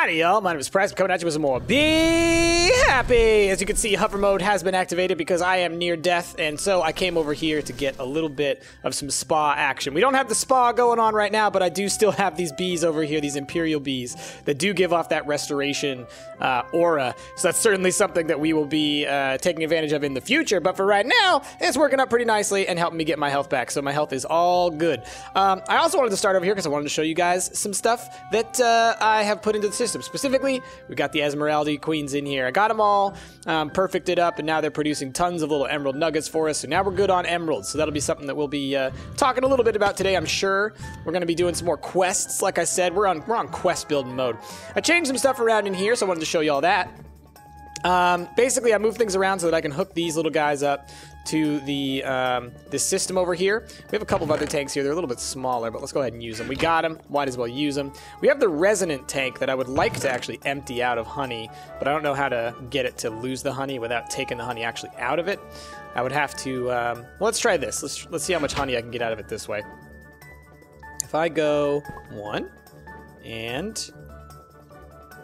Howdy y'all, my name is Price. I'm coming at you with some more Be Happy! As you can see, hover mode has been activated because I am near death, and so I came over here to get a little bit of some spa action. We don't have the spa going on right now, but I do still have these bees over here, these Imperial bees, that do give off that restoration aura. So that's certainly something that we will be taking advantage of in the future, but for right now, it's working up pretty nicely and helping me get my health back, so my health is all good. I also wanted to start over here because I wanted to show you guys some stuff that I have put into the system. Specifically, we got the Esmeralda queens in here. I got them all perfected up, and now they're producing tons of little emerald nuggets for us, so now we're good on emeralds. So that'll be something that we'll be talking a little bit about today, I'm sure. We're going to be doing some more quests. Like I said, we're on quest building mode. I changed some stuff around in here, so I wanted to show you all that. Basically, I moved things around so that I can hook these little guys up to the this system over here. We have a couple of other tanks here. They're a little bit smaller, but let's go ahead and use them. We got them. Might as well use them. We have the resonant tank that I would like to actually empty out of honey, but I don't know how to get it to lose the honey without taking the honey actually out of it. I would have to, well, let's try this. Let's see how much honey I can get out of it this way. If I go 1 and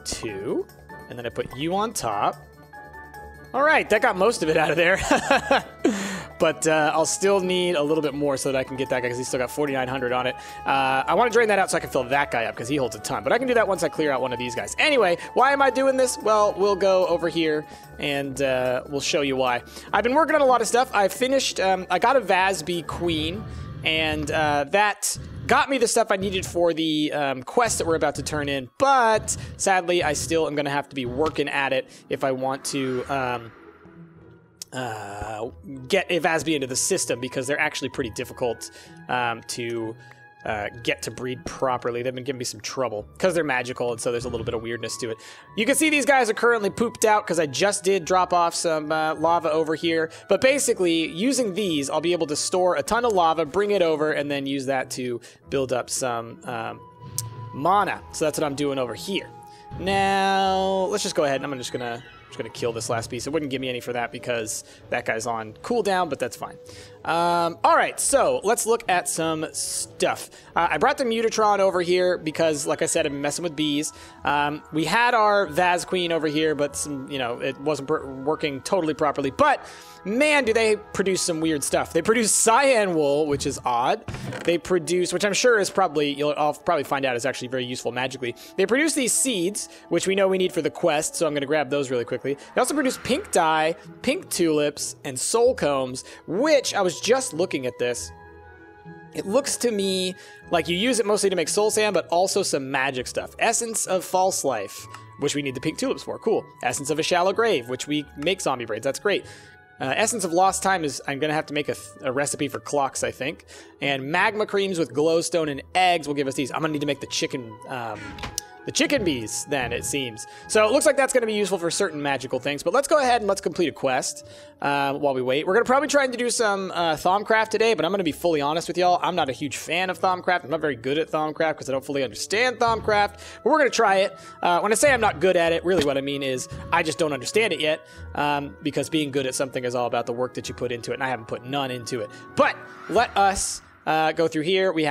2, and then I put you on top. All right, that got most of it out of there. But I'll still need a little bit more so that I can get that guy because he's still got 4,900 on it. I want to drain that out so I can fill that guy up because he holds a ton. But I can do that once I clear out one of these guys. Anyway, why am I doing this? Well, we'll go over here and we'll show you why. I've been working on a lot of stuff. I finished, I got a Vasby Queen, and that got me the stuff I needed for the quest that we're about to turn in, but sadly, I still am going to have to be working at it if I want to get a Vasby into the system, because they're actually pretty difficult to get to breed properly. They've been giving me some trouble because they're magical, and so there's a little bit of weirdness to it. You can see these guys are currently pooped out because I just did drop off some lava over here, but basically using these I'll be able to store a ton of lava, bring it over, and then use that to build up some mana. So that's what I'm doing over here. Now let's just go ahead, and I'm just gonna kill this last piece. It wouldn't give me any for that because that guy's on cooldown, but that's fine. All right, so let's look at some stuff. I brought the Mutatron over here because, like I said, I've been messing with bees. We had our Vaz Queen over here, but some, it wasn't working totally properly. But man, do they produce some weird stuff. They produce cyan wool, which is odd. They produce, which I'm sure is probably, I'll probably find out is actually very useful magically. They produce these seeds, which we know we need for the quest, so I'm going to grab those really quickly. They also produce pink dye, pink tulips, and soul combs, which I was just looking at this. It looks to me like you use it mostly to make soul sand, but also some magic stuff. Essence of false life, which we need the pink tulips for. Cool. Essence of a shallow grave, which we make zombie braids. That's great. Essence of lost time is, I'm going to have to make a recipe for clocks, I think. And magma creams with glowstone and eggs will give us these. I'm going to need to make the chicken bees then, it seems. So it looks like that's going to be useful for certain magical things. But let's go ahead and let's complete a quest while we wait. We're going to probably try to do some Thaumcraft today, but I'm going to be fully honest with y'all. I'm not a huge fan of Thaumcraft. I'm not very good at Thaumcraft because I don't fully understand Thaumcraft. But we're going to try it. When I say I'm not good at it, really what I mean is I just don't understand it yet, because being good at something is all about the work that you put into it, and I haven't put none into it. But let us go through here. We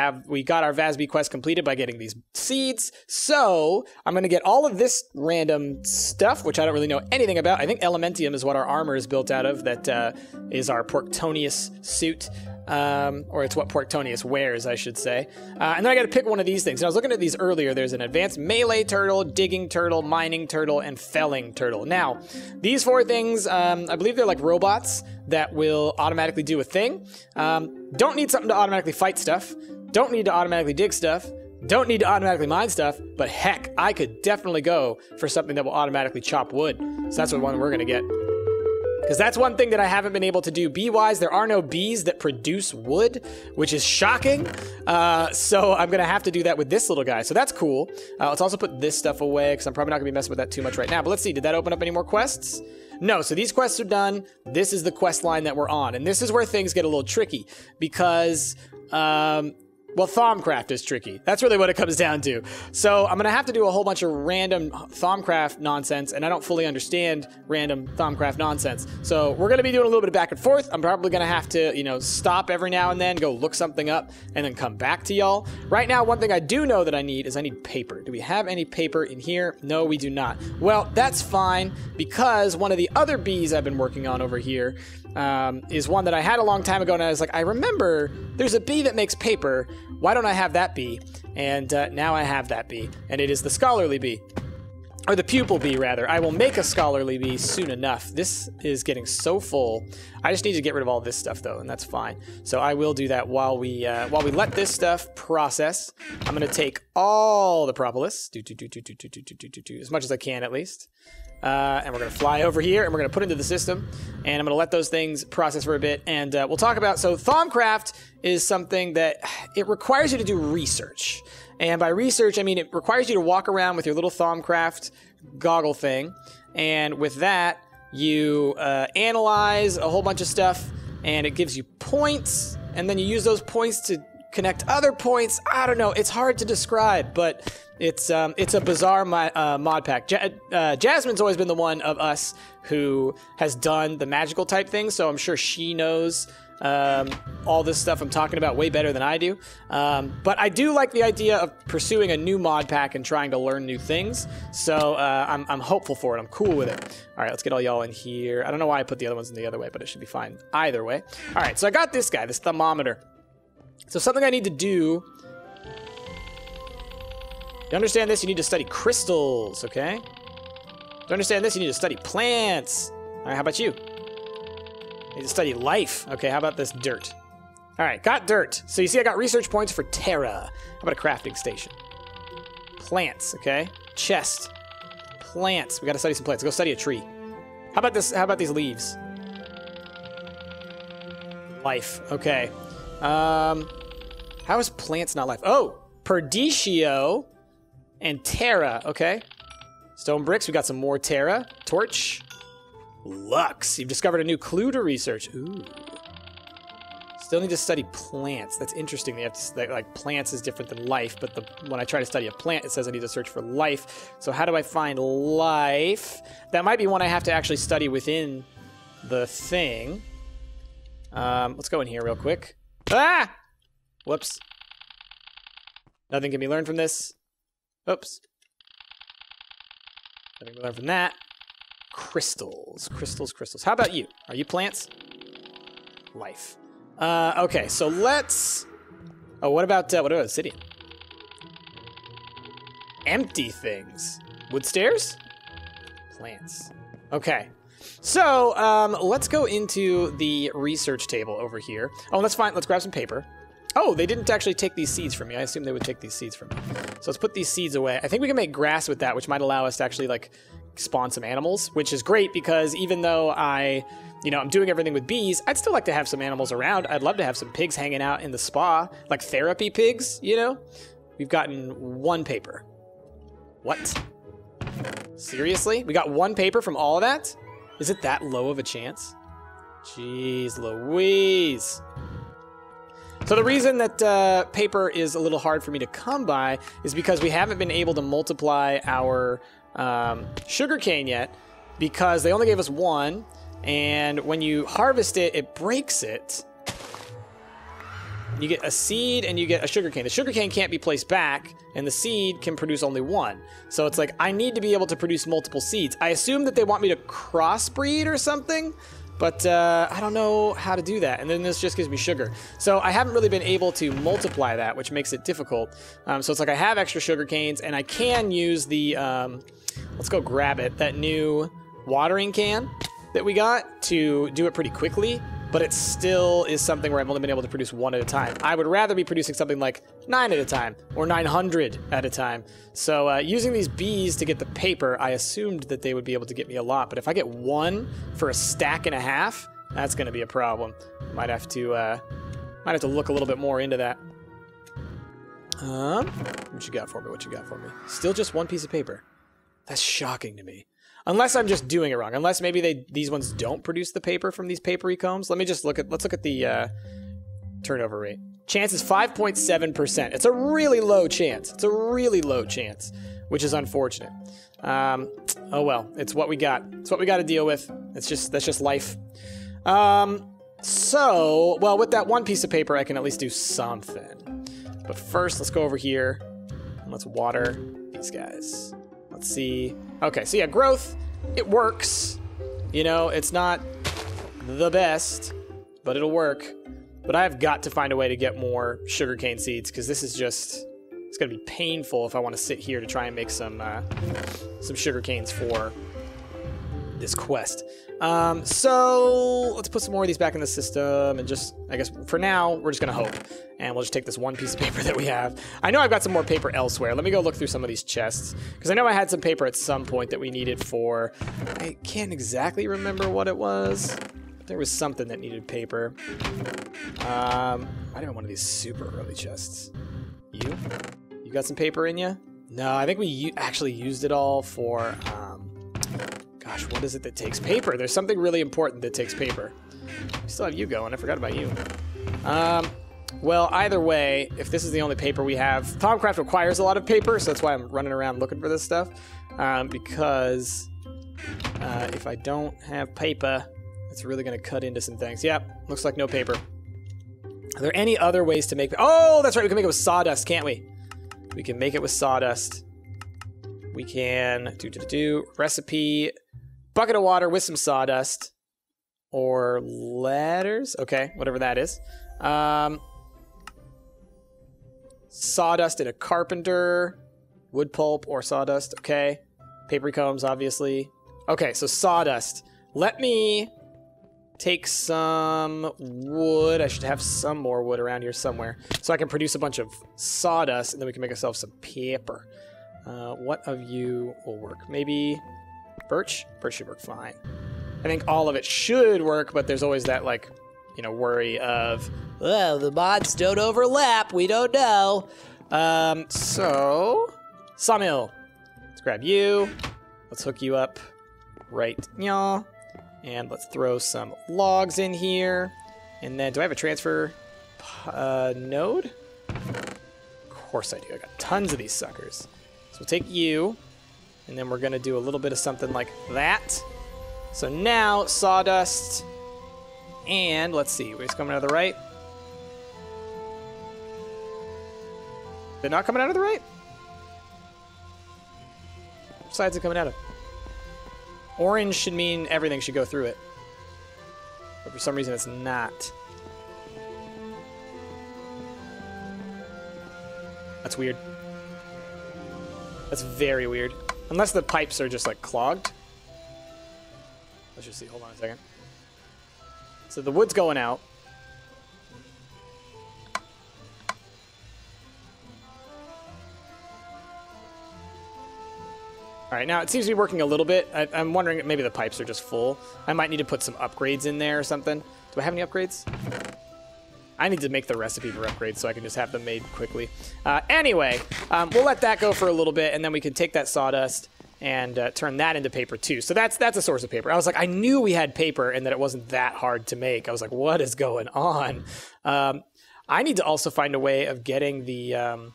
got our Vasby quest completed by getting these seeds. So I'm going to get all of this random stuff, which I don't really know anything about. I think Elementium is what our armor is built out of. That is our Porctonius suit. Or it's what Porctonius wears, I should say. And then I got to pick one of these things. And I was looking at these earlier. There's an advanced melee turtle, digging turtle, mining turtle, and felling turtle. Now, these 4 things, I believe they're like robots that will automatically do a thing. Don't need something to automatically fight stuff. Don't need to automatically dig stuff. Don't need to automatically mine stuff. But heck, I could definitely go for something that will automatically chop wood. So that's what one we're going to get. Because that's one thing that I haven't been able to do bee-wise. There are no bees that produce wood, which is shocking. So I'm going to have to do that with this little guy. So that's cool. Let's also put this stuff away because I'm probably not going to be messing with that too much right now. But let's see. Did that open up any more quests? No. So these quests are done. This is the quest line that we're on. And this is where things get a little tricky because, well, Well, Thaumcraft is tricky. That's really what it comes down to. So I'm going to have to do a whole bunch of random Thaumcraft nonsense, and I don't fully understand random Thaumcraft nonsense. So we're going to be doing a little bit of back and forth. I'm probably going to have to, you know, stop every now and then, go look something up, and then come back to y'all. Right now, one thing I do know that I need is I need paper. Do we have any paper in here? No, we do not. Well, that's fine, because one of the other bees I've been working on over here is one that I had a long time ago, and I was like, I remember there's a bee that makes paper. Why don't I have that bee? And now I have that bee, and it is the scholarly bee. Or the pupil bee, rather. I will make a scholarly bee soon enough. This is getting so full. I just need to get rid of all this stuff, though, and that's fine. So I will do that while we let this stuff process. I'm going to take all the propolis, as much as I can at least. And we're going to fly over here, and we're going to put it into the system, and I'm going to let those things process for a bit, and we'll talk about... So Thaumcraft is something that it requires you to do research. And by research, I mean it requires you to walk around with your little Thaumcraft goggle thing, and with that, you analyze a whole bunch of stuff, and it gives you points, and then you use those points to connect other points. I don't know. It's hard to describe, but it's a bizarre mod pack. Jasmine's always been the one of us who has done the magical type thing, so I'm sure she knows all this stuff I'm talking about way better than I do. But I do like the idea of pursuing a new mod pack and trying to learn new things, so I'm hopeful for it. I'm cool with it. All right, let's get all y'all in here. I don't know why I put the other ones in the other way, but it should be fine either way. All right, so I got this guy, this thermometer. So something I need to do... To understand this, you need to study crystals, okay? To understand this, you need to study plants. All right, how about you? You need to study life. Okay, how about this dirt? All right, got dirt. So you see I got research points for Terra. How about a crafting station? Plants, okay? Chest. Plants. We got to study some plants. Go study a tree. How about this? How about these leaves? Life, okay. How is plants not life? Oh, Perditio and Terra, okay. Stone bricks, we got some more Terra. Torch. Lux, you've discovered a new clue to research. Ooh. Still need to study plants. That's interesting. They have to, like, plants is different than life, but when I try to study a plant, it says I need to search for life. So how do I find life? That might be one I have to actually study within the thing. Let's go in here real quick. Ah! Whoops. Nothing can be learned from this. Oops. Nothing can be learned from that. Crystals. Crystals, crystals. How about you? Are you plants? Life. Okay, so let's... Oh, what about obsidian? Empty things. Wood stairs? Plants. Okay. So, let's go into the research table over here. Oh, that's fine. Let's grab some paper. Oh, they didn't actually take these seeds from me. I assumed they would take these seeds from me. So let's put these seeds away. I think we can make grass with that, which might allow us to actually, like, spawn some animals, which is great because even though I'm doing everything with bees, I'd still like to have some animals around. I'd love to have some pigs hanging out in the spa, like therapy pigs, you know? We've gotten one paper. What? Seriously? We got one paper from all of that? Is it that low of a chance? Jeez Louise. So the reason that paper is a little hard for me to come by is because we haven't been able to multiply our sugarcane yet because they only gave us one, and when you harvest it, it breaks it. You get a seed and you get a sugarcane. The sugarcane can't be placed back, and the seed can produce only one. So it's like, I need to be able to produce multiple seeds. I assume that they want me to crossbreed or something, but I don't know how to do that. And then this just gives me sugar. So I haven't really been able to multiply that, which makes it difficult. So it's like I have extra sugar canes, and I can use the, let's go grab it, that new watering can that we got to do it pretty quickly. But it still is something where I've only been able to produce one at a time. I would rather be producing something like 9 at a time, or 900 at a time. So using these bees to get the paper, I assumed that they would be able to get me a lot. But if I get one for a stack and a half, that's going to be a problem. Might have to look a little bit more into that. What you got for me? What you got for me? Still just one piece of paper. That's shocking to me. Unless I'm just doing it wrong. Unless maybe these ones don't produce the paper from these papery combs. Let's look at the turnover rate. Chance is 5.7%. It's a really low chance. It's a really low chance, which is unfortunate. Oh well, it's what we got. It's what we got to deal with. That's just life. So, well, with that one piece of paper, I can at least do something. But first, let's go over here and let's water these guys. Let's see. Okay, so yeah, growth, it works. You know, it's not the best, but it'll work. But I've got to find a way to get more sugarcane seeds because this is just, it's going to be painful if I want to sit here to try and make some sugarcanes for this quest. So let's put some more of these back in the system and just, I guess for now, we're just going to hope. And we'll just take this one piece of paper that we have. I know I've got some more paper elsewhere. Let me go look through some of these chests because I know I had some paper at some point that we needed for, I can't exactly remember what it was. There was something that needed paper. I didn't want one of these super early chests. You got some paper in you? No, I think we actually used it all for, gosh, what is it that takes paper? There's something really important that takes paper. We still have you going. I forgot about you. Well, either way, if this is the only paper we have, Thaumcraft requires a lot of paper, so that's why I'm running around looking for this stuff. Because if I don't have paper, it's really going to cut into some things. Yep, looks like no paper. Are there any other ways to make... Oh, that's right, we can make it with sawdust, can't we? We can make it with sawdust. We can recipe, bucket of water with some sawdust. Or letters. Okay, whatever that is. Sawdust in a carpenter. Wood pulp or sawdust. Okay. Papery combs, obviously. Okay, so sawdust. Let me take some wood. I should have some more wood around here somewhere. So I can produce a bunch of sawdust, and then we can make ourselves some paper. What of you will work? Maybe birch? Birch should work fine. I think all of it should work, but there's always that, like, you know, worry of, well, the mods don't overlap. We don't know. So, sawmill. Let's grab you. Let's hook you up right now. And let's throw some logs in here. And then, do I have a transfer node? Of course I do. I got tons of these suckers. So we'll take you, and then we're going to do a little bit of something like that. So now, sawdust, and let's see, it's coming out of the right. They're not coming out of the right? Which side's it coming out of? Orange should mean everything should go through it. But for some reason it's not. That's weird. That's very weird. Unless the pipes are just like clogged. Let's just see, hold on a second. So the wood's going out. All right, now it seems to be working a little bit. I'm wondering if maybe the pipes are just full. I might need to put some upgrades in there or something. Do I have any upgrades? I need to make the recipe for upgrades so I can just have them made quickly. Anyway, we'll let that go for a little bit, and then we can take that sawdust and turn that into paper too. So that's a source of paper. I was like, I knew we had paper and that it wasn't that hard to make. I was like, what is going on? I need to also find a way of getting the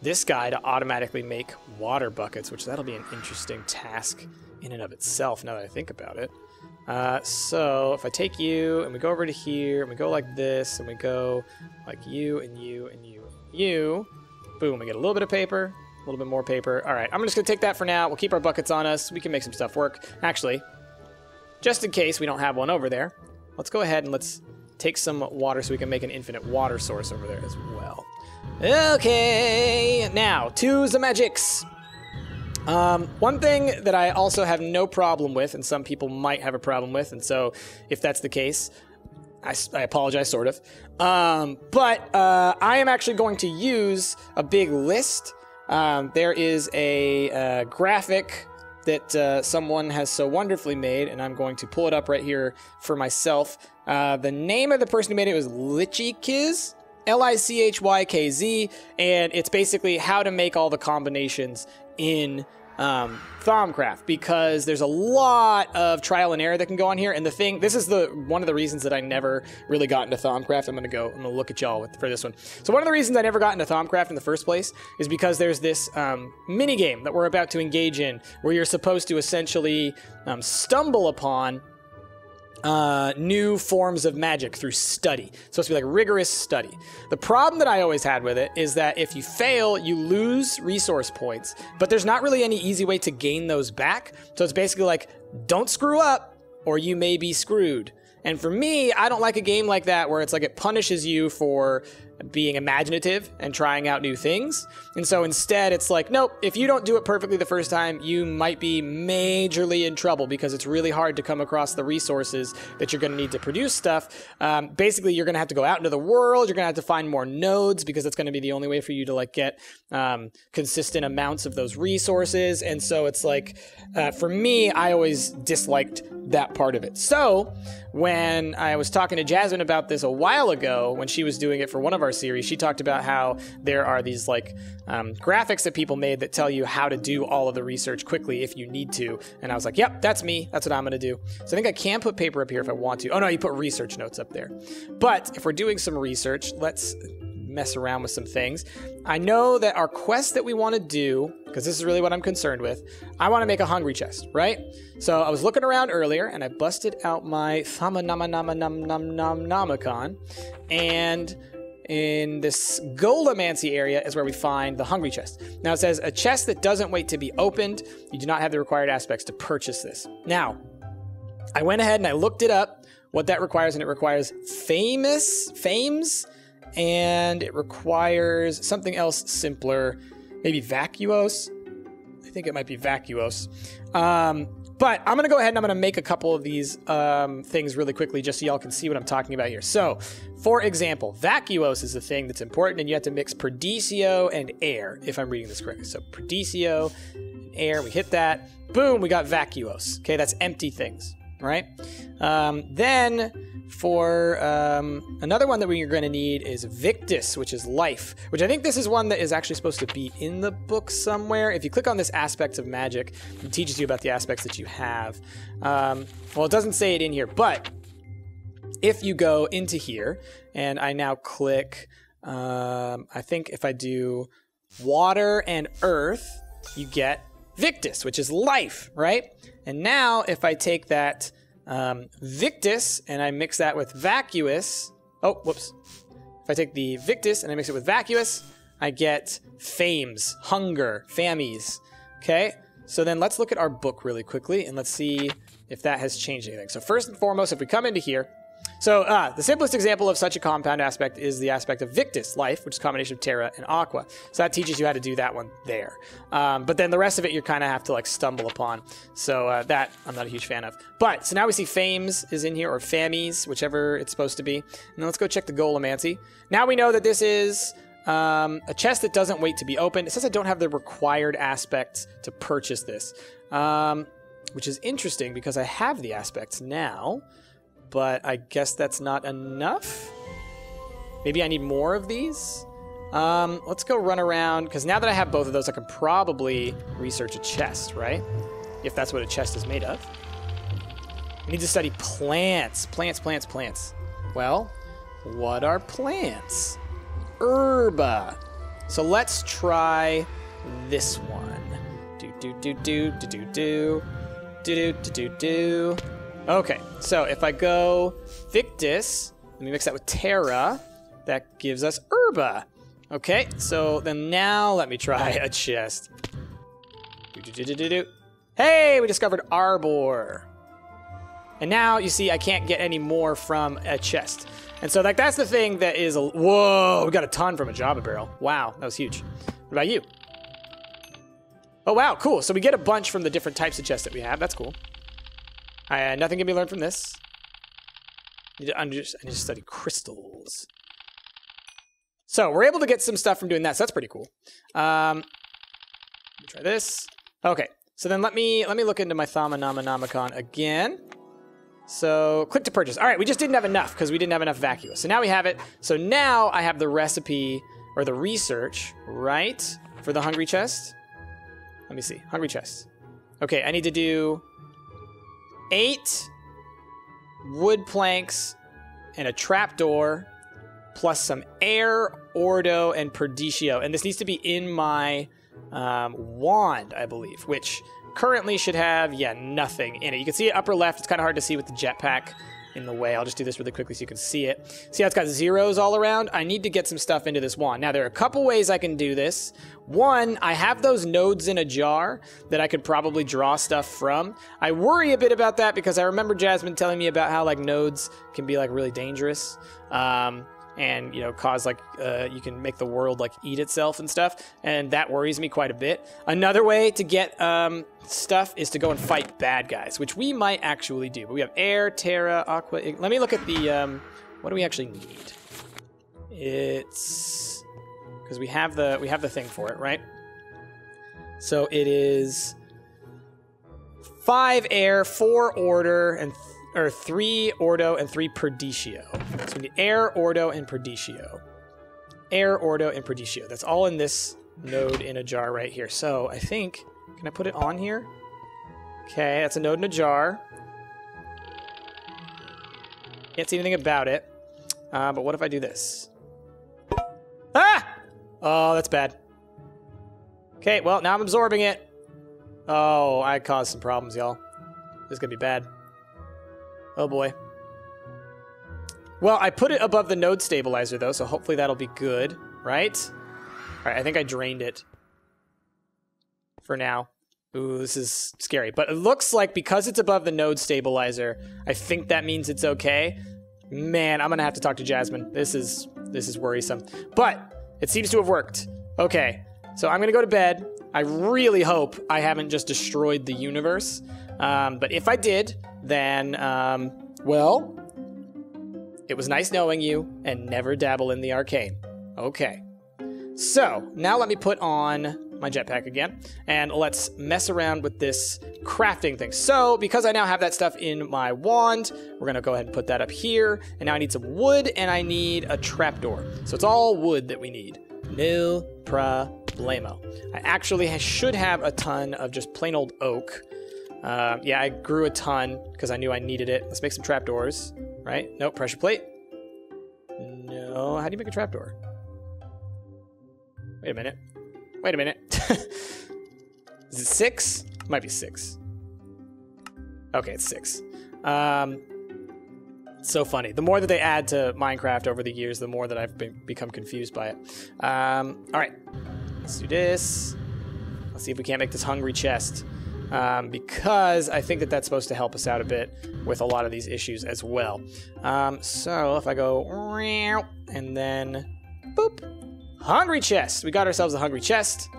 this guy to automatically make water buckets, which that'll be an interesting task in and of itself now that I think about it. So if I take you and we go over to here and we go like this and we go like you and you and you and you, boom, we get a little bit of paper. A little bit more paper. All right, I'm just going to take that for now. We'll keep our buckets on us. We can make some stuff work. Actually, just in case we don't have one over there, let's go ahead and let's take some water so we can make an infinite water source over there as well. Okay, now to the magics. One thing that I also have no problem with, and some people might have a problem with, and so if that's the case, I apologize, sort of. But I am actually going to use a big list. There is a graphic that someone has so wonderfully made, and I'm going to pull it up right here for myself. The name of the person who made it was Lichykz, Lichykz, and it's basically how to make all the combinations in Thaumcraft, because there's a lot of trial and error that can go on here. And this is one of the reasons that I never really got into Thaumcraft. I'm gonna look at y'all for this one. So one of the reasons I never got into Thaumcraft in the first place is because there's this mini game that we're about to engage in, where you're supposed to essentially stumble upon new forms of magic through study. It's supposed to be like rigorous study. The problem that I always had with it is that if you fail, you lose resource points, but there's not really any easy way to gain those back. So it's basically like, don't screw up or you may be screwed. And for me, I don't like a game like that where it's like it punishes you for being imaginative and trying out new things. And so instead, it's like, nope, if you don't do it perfectly the first time, you might be majorly in trouble because it's really hard to come across the resources that you're going to need to produce stuff. Basically, you're going to have to go out into the world. You're going to have to find more nodes because it's going to be the only way for you to like get consistent amounts of those resources. And so it's like, for me, I always disliked that part of it. So when I was talking to Jasmine about this a while ago, when she was doing it for one of our series, she talked about how there are these like graphics that people made that tell you how to do all of the research quickly if you need to. And I was like, yep, that's me. That's what I'm going to do. So I think I can put paper up here if I want to. Oh no, you put research notes up there. But if we're doing some research, let's mess around with some things. I know that our quest that we want to do, because this is really what I'm concerned with, I want to make a hungry chest, right? So I was looking around earlier and I busted out my Thaumanamanomicon, and in this Goldomancy area is where we find the hungry chest. Now it says a chest that doesn't wait to be opened. You do not have the required aspects to purchase this. Now, I went ahead and I looked it up, what that requires, and it requires fames, and it requires something else simpler, maybe vacuos. I think it might be vacuos. But I'm going to go ahead and I'm going to make a couple of these things really quickly just so y'all can see what I'm talking about here. So, for example, vacuos is the thing that's important, and you have to mix perdicio and air, if I'm reading this correctly. So, perdicio and air, we hit that. Boom, we got vacuos. Okay, that's empty things, right? Then for another one that we're going to need is Victus, which is life, which I think this is one that is actually supposed to be in the book somewhere. If you click on this aspects of magic, it teaches you about the aspects that you have. Well, it doesn't say it in here, but if you go into here and I now click, I think if I do water and earth, you get Victus, which is life, right? And now if I take that Victus and I mix that with vacuous. Oh, whoops. If I take the Victus and I mix it with vacuous, I get fames, hunger, famies. Okay, so then let's look at our book really quickly and let's see if that has changed anything. So first and foremost, if we come into here, so the simplest example of such a compound aspect is the aspect of Victus, life, which is a combination of terra and aqua. So that teaches you how to do that one there. But then the rest of it you kind of have to like stumble upon. So that I'm not a huge fan of. But so now we see fames is in here, or famies, whichever it's supposed to be. And then let's go check the Goldomancy. Now we know that this is a chest that doesn't wait to be opened. It says I don't have the required aspects to purchase this, which is interesting because I have the aspects now. But I guess that's not enough. Maybe I need more of these. Let's go run around, because now that I have both of those, I can probably research a chest, right? If that's what a chest is made of. I need to study plants. Plants. Well, what are plants? Herba. So let's try this one. Okay, so if I go Victus, let me mix that with Terra, that gives us Herba. Okay, so then now let me try a chest. Hey, we discovered Arbor. And now you see I can't get any more from a chest. And so like that's the thing that is, whoa, we got a ton from a Java barrel. Wow, that was huge. What about you? Oh wow, cool. So we get a bunch from the different types of chests that we have. That's cool. Nothing can be learned from this. I need to study crystals. So we're able to get some stuff from doing that, so that's pretty cool. Let me try this. Okay, so then let me look into my Thaumanamanomicon again. So click to purchase. All right, we just didn't have enough because we didn't have enough vacuous. So now we have it. So now I have the recipe or the research, right, for the hungry chest. Let me see. Hungry chest. Okay, I need to do 8 wood planks and a trapdoor plus some air, ordo, and perditio. And this needs to be in my wand, I believe, which currently should have, nothing in it. You can see it upper left. It's kind of hard to see with the jetpack in the way. I'll just do this really quickly so you can see it. See how it's got zeros all around? I need to get some stuff into this wand. Now, there are a couple ways I can do this. One, I have those nodes in a jar that I could probably draw stuff from. I worry a bit about that because I remember Jasmine telling me about how, like, nodes can be, like, really dangerous. And, cause, like, you can make the world, like, eat itself and stuff. And that worries me quite a bit. Another way to get stuff is to go and fight bad guys, which we might actually do. But we have air, terra, aqua. Let me look at the, what do we actually need? It's, because we have the thing for it, right? So it is 5 air, 4 order, and 3 ordo and 3 perditio. So we need air, ordo, and perditio. Air, ordo, and perditio. That's all in this node in a jar right here. So I think, can I put it on here? Okay, that's a node in a jar. Can't see anything about it. But what if I do this? Ah! Oh, that's bad. Okay, well, now I'm absorbing it. Oh, I caused some problems, y'all. This is gonna be bad. Oh boy. Well, I put it above the node stabilizer, though, so hopefully that'll be good, right? All right, I think I drained it for now. Ooh, this is scary. But it looks like because it's above the node stabilizer, I think that means it's okay. Man, I'm going to have to talk to Jasmine. This is worrisome. But it seems to have worked. Okay, so I'm going to go to bed. I really hope I haven't just destroyed the universe. But if I did, then, well, it was nice knowing you, and never dabble in the arcane. Okay. So, now let me put on my jetpack again, and let's mess around with this crafting thing. So, because I now have that stuff in my wand, we're going to go ahead and put that up here, and now I need some wood, and I need a trapdoor. So it's all wood that we need. No problemo. I actually should have a ton of just plain old oak. Yeah, I grew a ton because I knew I needed it. Let's make some trapdoors, right? Nope, pressure plate. No, how do you make a trapdoor? Wait a minute. Wait a minute. Is it 6? It might be 6. Okay, it's 6. It's so funny. The more that they add to Minecraft over the years, the more that I've become confused by it. All right, let's do this. Let's see if we can't make this hungry chest. Because I think that that's supposed to help us out a bit with a lot of these issues as well. So if I go and then boop, hungry chest. We got ourselves a hungry chest,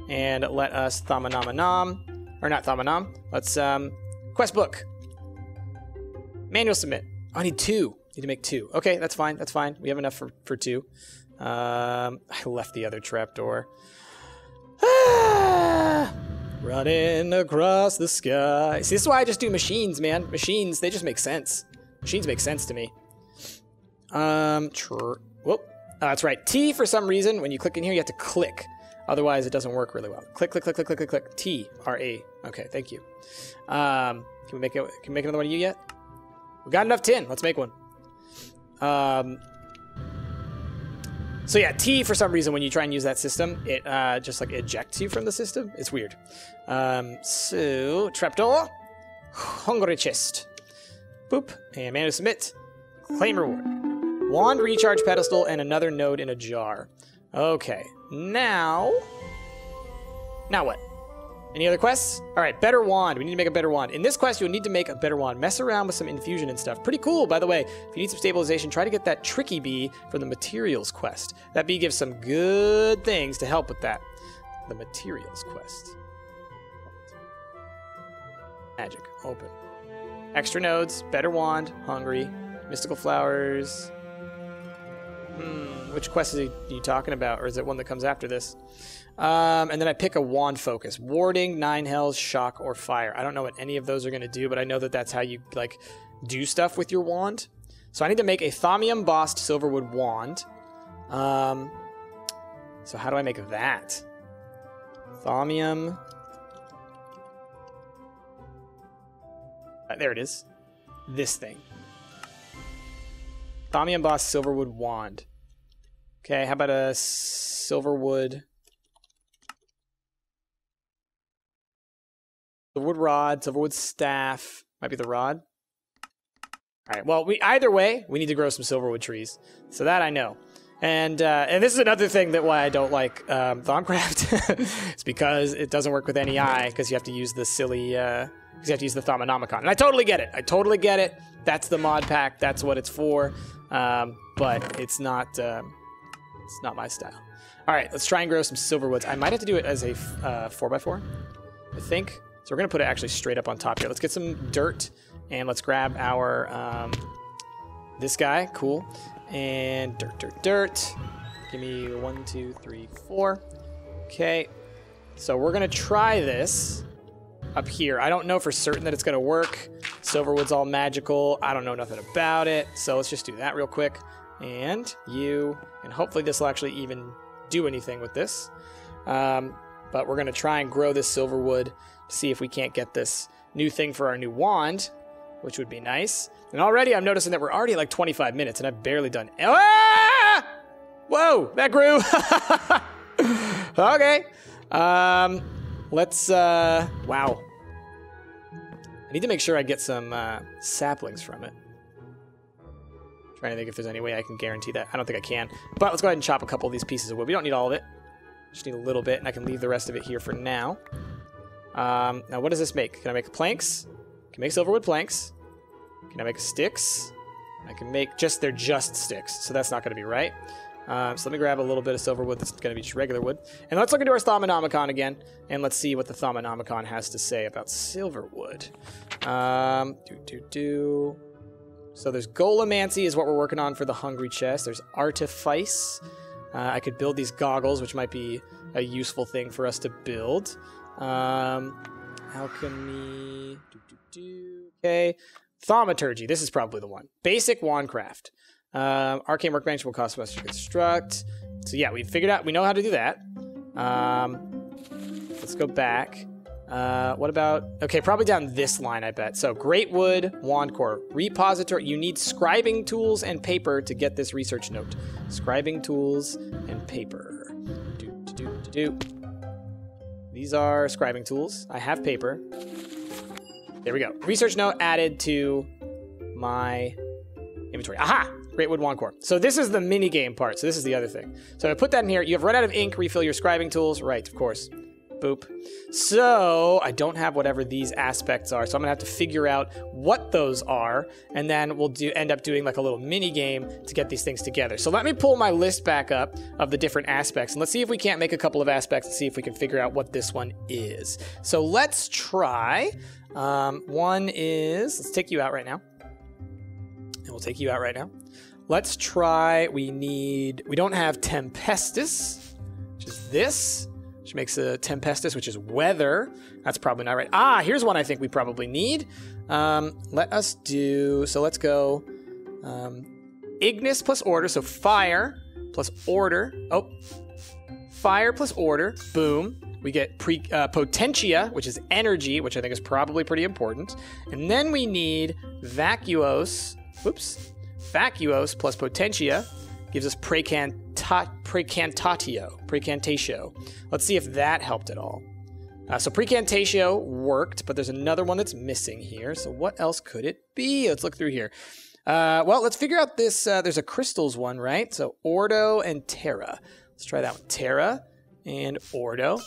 and let us thama-nama-nom, or not thama-nom. Let's quest book, manual submit. Oh, I need 2. Need to make 2. Okay, that's fine. That's fine. We have enough for 2. I left the other trapdoor. Running across the sky. See, this is why I just do machines, man. Machines, they just make sense. Machines make sense to me. Whoop. That's right. T, for some reason, when you click in here, you have to click. Otherwise, it doesn't work really well. Click, click, click, click, click, click, click. T, R-A. Okay, thank you. Can we make another one of you yet? We got enough tin. Let's make one. So yeah, T, for some reason, when you try and use that system, it just like ejects you from the system. It's weird. So, trapdoor, hungry chest, boop, and manual submit, claim reward, wand recharge pedestal, and another node in a jar. Okay, now what? Any other quests? All right, better wand. We need to make a better wand. In this quest, you'll need to make a better wand. Mess around with some infusion and stuff. Pretty cool, by the way. If you need some stabilization, try to get that tricky bee for the materials quest. That bee gives some good things to help with that. The materials quest. Magic. Open. Extra nodes. Better wand. Hungry. Mystical flowers. Which quest are you talking about? Or is it one that comes after this? And then I pick a wand focus. Warding, 9 hells, shock, or fire. I don't know what any of those are going to do, but I know that that's how you, like, do stuff with your wand. So I need to make a thaumium bossed silverwood wand. So how do I make that? Thaumium There it is. This thing. Thaumian embossed silverwood wand. Okay, how about a silverwood rod, silverwood staff. Might be the rod. All right, well, either way, we need to grow some silverwood trees. So that I know. And this is another thing that why I don't like Thaumcraft. It's because it doesn't work with NEI, because you have to use the silly, because you have to use the Thaumonomicon. And I totally get it. I totally get it. That's the mod pack. That's what it's for. But it's not my style. All right, let's try and grow some silverwoods. I might have to do it as a 4x4, I think. So we're going to put it actually straight up on top here. Let's get some dirt, and let's grab our, this guy. Cool. And dirt. Give me 1, 2, 3, 4. Okay. So we're going to try this up here. I don't know for certain that it's going to work. Silverwood's all magical. I don't know nothing about it. So let's just do that real quick. And hopefully this will actually even do anything with this. But we're going to try and grow this silverwood to see if we can't get this new thing for our new wand, which would be nice. And already I'm noticing that we're already at like 25 minutes and I've barely done... Ah! Whoa, that grew. Okay. Let's, wow. I need to make sure I get some saplings from it. Trying to think if there's any way I can guarantee that. I don't think I can. But let's go ahead and chop a couple of these pieces of wood. We don't need all of it. Just need a little bit, and I can leave the rest of it here for now. Now, what does this make? Can I make planks? I can make silverwood planks. Can I make sticks? I can make they're just sticks, so that's not going to be right. So let me grab a little bit of silverwood that's going to be just regular wood. And let's look into our Thaumonomicon again, and let's see what the Thaumonomicon has to say about silverwood. So there's Golemancy is what we're working on for the Hungry Chest. There's Artifice. I could build these goggles, which might be a useful thing for us to build. Alchemy. Okay. Thaumaturgy. This is probably the one. Basic wandcraft. Arcane workbench will cost us to construct. So yeah, we figured out. We know how to do that. Let's go back. What about... Okay, probably down this line, I bet. So, Great Wood, Wand Core. Repository. You need scribing tools and paper to get this research note. Scribing tools and paper. These are scribing tools. I have paper. There we go. Research note added to my inventory. Aha! Great Wood Wand Core. So this is the mini game part. So this is the other thing. So I put that in here. You have run out of ink. Refill your scribing tools. Right, of course. Boop. So I don't have whatever these aspects are, so I'm gonna have to figure out what those are, and then we'll end up doing like a little mini game to get these things together. So let me pull my list back up of the different aspects, and let's see if we can't make a couple of aspects and see if we can figure out what this one is. So let's try. One is, let's take you out right now. And we'll take you out right now. Let's try, we don't have Tempestus, which is this. Which makes a Tempestus, which is weather. That's probably not right. Ah, here's one I think we probably need. Let's go Ignis plus order. So fire plus order. Oh, fire plus order. Boom. We get Potentia, which is energy, which I think is probably pretty important. And then we need Vacuos. Oops. Vacuos plus Potentia gives us Precantatio. Let's see if that helped at all. So Precantatio worked, but there's another one that's missing here. So what else could it be? Let's look through here. Well, let's figure out this. There's a crystals one, right? So Ordo and Terra. Let's try that one. Terra and Ordo.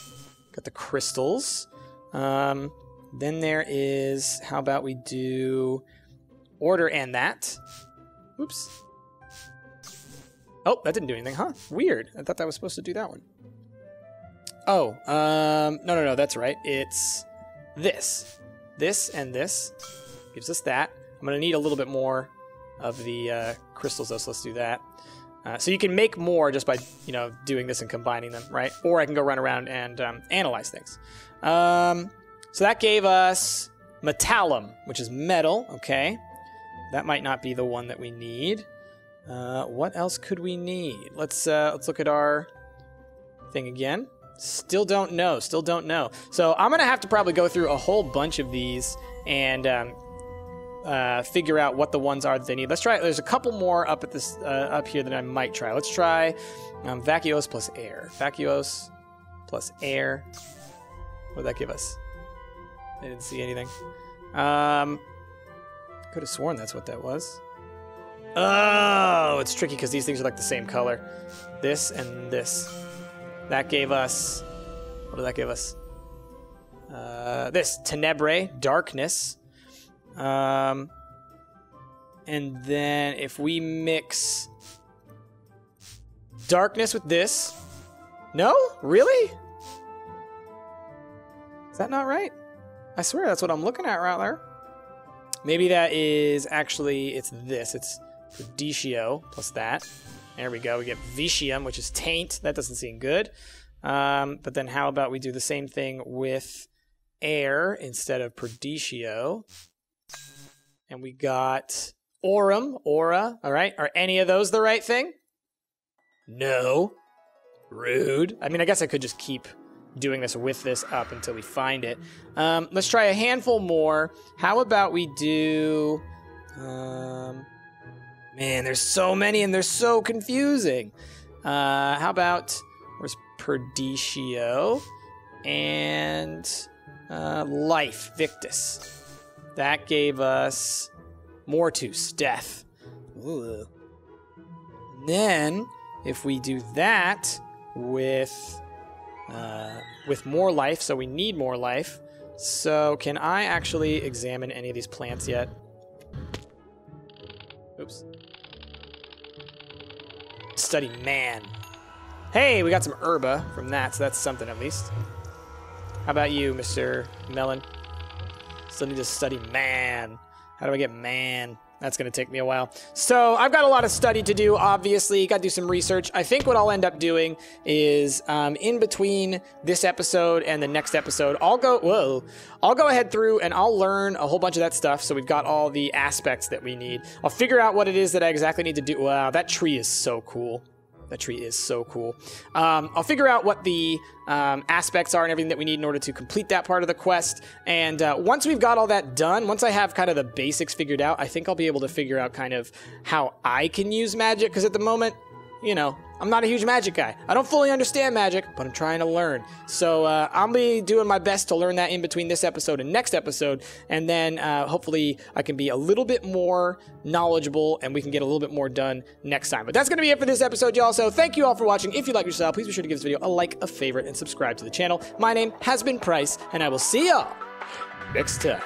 Got the crystals. Then there is, how about we do Order and that. Oops. Oh, that didn't do anything, huh? Weird. I thought that was supposed to do that one. Oh, no, that's right. It's this. This and this gives us that. I'm going to need a little bit more of the crystals, though, so let's do that. So you can make more just by, doing this and combining them, right? Or I can go run around and analyze things. So that gave us Metallum, which is metal, okay. That might not be the one that we need. What else could we need? Let's look at our thing again. Still don't know. So I'm going to have to probably go through a whole bunch of these and figure out what the ones are that they need. Let's try. There's a couple more up at this up here that I might try. Let's try vacuose plus air. Vacuose plus air. What did that give us? I didn't see anything. Could have sworn that's what that was. Oh, it's tricky because these things are like the same color. This and this. That gave us... What did that give us? This. Tenebrae, darkness. And then if we mix darkness with this... No? Really? Is that not right? I swear that's what I'm looking at right there. Maybe that is actually, it's this. It's Perditio plus that. There we go. We get Vitium, which is taint. That doesn't seem good. But then how about we do the same thing with air instead of Perditio. And we got Aurum, aura. All right. Are any of those the right thing? No. Rude. I mean, I guess I could just keep doing this with this up until we find it. Let's try a handful more. How about we do... man, there's so many and they're so confusing. How about... Where's Perditio? And life, Victus. That gave us Mortus, death. Ooh. Then, if we do that with more life, so we need more life. So can I actually examine any of these plants yet? Oops. Study man. Hey, we got some herba from that, so that's something at least. How about you, Mr. Melon? Still need to study man. How do I get man? That's going to take me a while. So I've got a lot of study to do, obviously. Got to do some research. I think what I'll end up doing is in between this episode and the next episode, I'll go ahead through and I'll learn a whole bunch of that stuff. So we've got all the aspects that we need. I'll figure out what it is that I exactly need to do. Wow, that tree is so cool. That tree is so cool. I'll figure out what the aspects are and everything that we need in order to complete that part of the quest. And once we've got all that done, once I have kind of the basics figured out, I think I'll be able to figure out kind of how I can use magic. Because at the moment, you know, I'm not a huge magic guy. I don't fully understand magic, but I'm trying to learn. So I'll be doing my best to learn that in between this episode and next episode. And then hopefully I can be a little bit more knowledgeable and we can get a little bit more done next time. But that's going to be it for this episode, y'all. So thank you all for watching. If you like your style, please be sure to give this video a like, a favorite, and subscribe to the channel. My name has been Price, and I will see y'all next time.